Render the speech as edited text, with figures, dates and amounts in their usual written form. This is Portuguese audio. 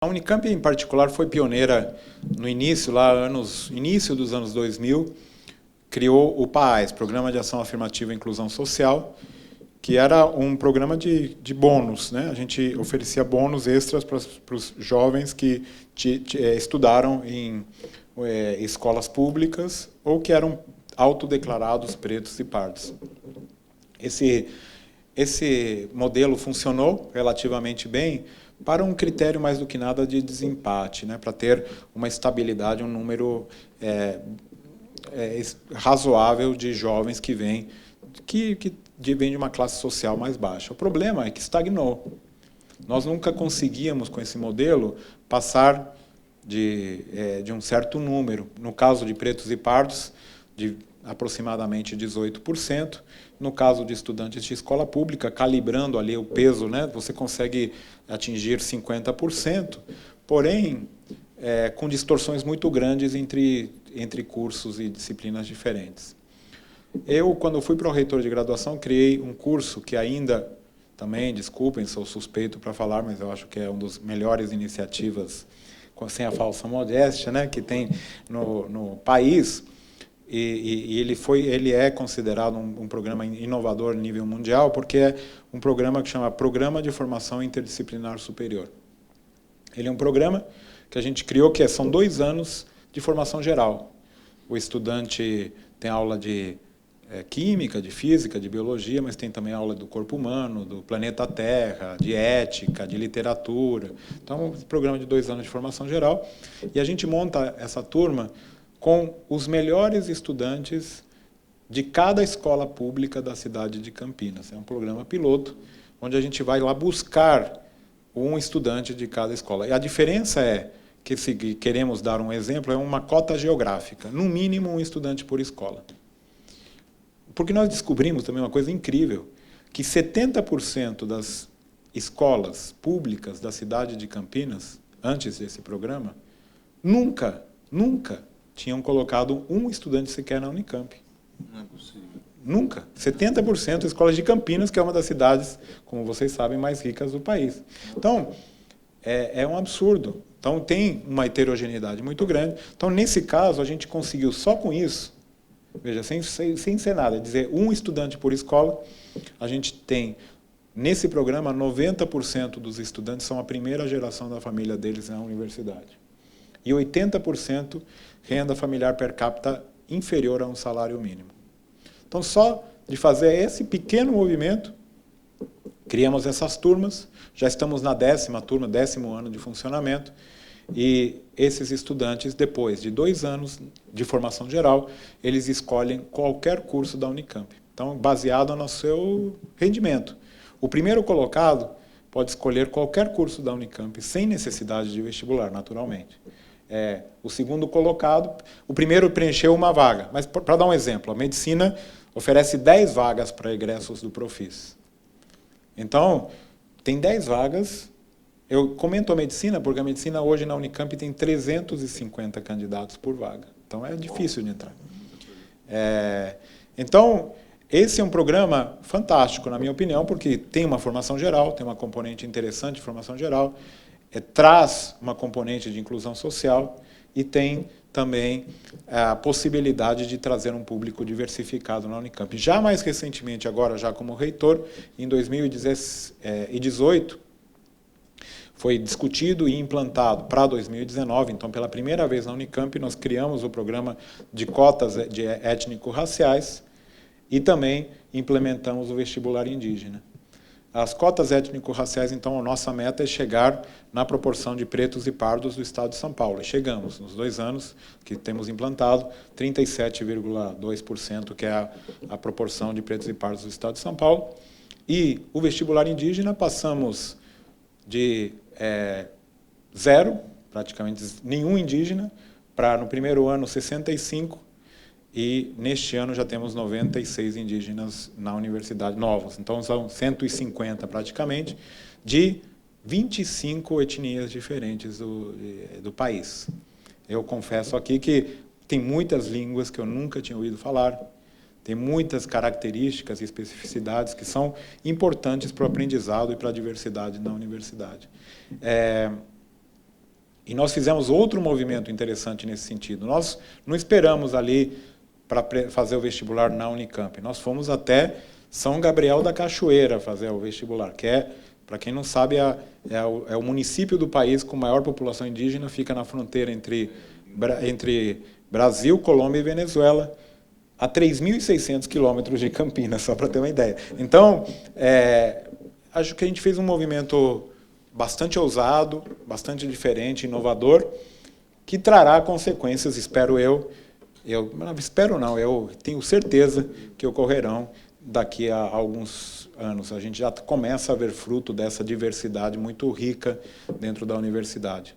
A Unicamp, em particular, foi pioneira no início, início dos anos 2000, criou o PAAS, Programa de Ação Afirmativa e Inclusão Social, que era um programa de bônus, né? A gente oferecia bônus extras para os jovens que estudaram em escolas públicas ou que eram autodeclarados pretos e pardos. Esse modelo funcionou relativamente bem para um critério mais do que nada de desempate, né? Para ter uma estabilidade, um número razoável de jovens que vêm de uma classe social mais baixa. O problema é que estagnou. Nós nunca conseguíamos, com esse modelo, passar de um certo número. No caso de pretos e pardos, de aproximadamente 18%. No caso de estudantes de escola pública, calibrando ali o peso, né, você consegue atingir 50%, porém, com distorções muito grandes entre cursos e disciplinas diferentes. Eu, quando fui pró-reitor de graduação, criei um curso que ainda, também, desculpem, sou suspeito para falar, mas eu acho que é uma das melhores iniciativas, sem a falsa modéstia, né, que tem no país, e ele é considerado um programa inovador em nível mundial, porque é um programa que chama Programa de Formação Interdisciplinar Superior. Ele é um programa que a gente criou, que são 2 anos de formação geral. O estudante tem aula de química, de física, de biologia, mas tem também aula do corpo humano, do planeta Terra, de ética, de literatura. Então, é um programa de 2 anos de formação geral. E a gente monta essa turma com os melhores estudantes de cada escola pública da cidade de Campinas. É um programa piloto, onde a gente vai lá buscar um estudante de cada escola. E a diferença é que, se queremos dar um exemplo, é uma cota geográfica, no mínimo um estudante por escola. Porque nós descobrimos também uma coisa incrível, que 70% das escolas públicas da cidade de Campinas, antes desse programa, nunca tinham colocado um estudante sequer na Unicamp. Não é possível. Nunca. 70% escolas de Campinas, que é uma das cidades, como vocês sabem, mais ricas do país. Então, é um absurdo. Então, tem uma heterogeneidade muito grande. Então, nesse caso, a gente conseguiu só com isso, veja, sem ser nada, dizer um estudante por escola, a gente tem, nesse programa, 90% dos estudantes são a primeira geração da família deles na universidade. E 80% renda familiar per capita inferior a um salário mínimo. Então, só de fazer esse pequeno movimento, criamos essas turmas, já estamos na 10ª turma, 10º ano de funcionamento, e esses estudantes, depois de 2 anos de formação geral, eles escolhem qualquer curso da Unicamp. Então, baseado no seu rendimento. O primeiro colocado pode escolher qualquer curso da Unicamp, sem necessidade de vestibular, naturalmente. O segundo colocado, o primeiro preencheu uma vaga, mas para dar um exemplo, a medicina oferece 10 vagas para egressos do Profis. Então, tem 10 vagas. Eu comento a medicina porque a medicina hoje na Unicamp tem 350 candidatos por vaga. Então, é difícil de entrar. Então, esse é um programa fantástico, na minha opinião, porque tem uma formação geral, tem uma componente interessante de formação geral, traz uma componente de inclusão social e tem também a possibilidade de trazer um público diversificado na Unicamp. Já mais recentemente, agora já como reitor, em 2018, foi discutido e implantado para 2019, então pela primeira vez na Unicamp nós criamos o programa de cotas étnico-raciais e também implementamos o vestibular indígena. As cotas étnico-raciais, então, a nossa meta é chegar na proporção de pretos e pardos do estado de São Paulo. E chegamos, nos 2 anos que temos implantado, 37,2%, que é a proporção de pretos e pardos do estado de São Paulo. E o vestibular indígena, passamos de 0, praticamente nenhum indígena, para, no primeiro ano, 65%, e neste ano já temos 96 indígenas na universidade, novos. Então, são 150 praticamente, de 25 etnias diferentes do país. Eu confesso aqui que tem muitas línguas que eu nunca tinha ouvido falar, tem muitas características e especificidades que são importantes para o aprendizado e para a diversidade na universidade. E nós fizemos outro movimento interessante nesse sentido. Nós não esperamos ali para fazer o vestibular na Unicamp. Nós fomos até São Gabriel da Cachoeira fazer o vestibular, que é, para quem não sabe, é o município do país com maior população indígena, fica na fronteira entre Brasil, Colômbia e Venezuela, a 3.600 quilômetros de Campinas, só para ter uma ideia. Então, acho que a gente fez um movimento bastante ousado, bastante diferente, inovador, que trará consequências, espero eu tenho certeza que ocorrerão daqui a alguns anos. A gente já começa a ver fruto dessa diversidade muito rica dentro da universidade.